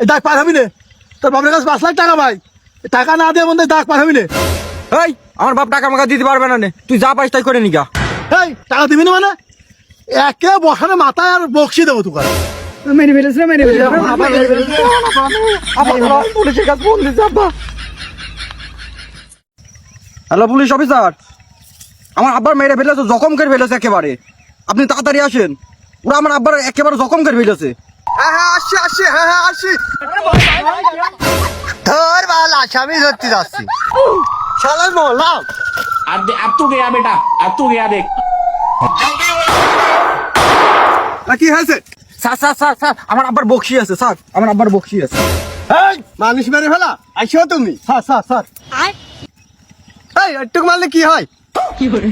এই দাগ পার হবি না। তোর বাপের কাছে 5 লাখ টাকা ভাই, টাকা না দিয়ে বন্ধু দাগ পার হবি না। এই আমার বাপ টাকা আমাকে দিতে পারবে না নে, তুই যা পাইস তাই করে নিগা। এই টাকা দিবি না মানে একে বসানে মাথায় আর বকশি দেবো তোকে। মেরে ফেলেছে মেরে ফেলেছে পুলিশের কাছে ফোন দিচ্ছে আব্বা। হ্যালো পুলিশ অফিসার, আমার আব্বার মেরে ফেলেছে, জখম করে ফেলেছে একেবারে। আপনি তাড়াতাড়ি আসেন, ওরা আমার আব্বার একেবারে জখম করে ফেলেছে। হ্যাঁ হ্যাঁ আসছি আসছি, হ্যাঁ হ্যাঁ আসছি। ধর বাল আসামি ধরতে যাচ্ছি শালার মোহল্লা। अब तू गया बेटा, अब तू गया देख। কি হয়েছে? স্যার স্যার স্যার স্যার আমার আব্বার বকশি আছে স্যার, আমার আব্বার বকশি আছে। এই মানুষ মেরে ফেলা আইসো তুমি। স্যার স্যার স্যার এই একটু মারলে কি হয়? কি করে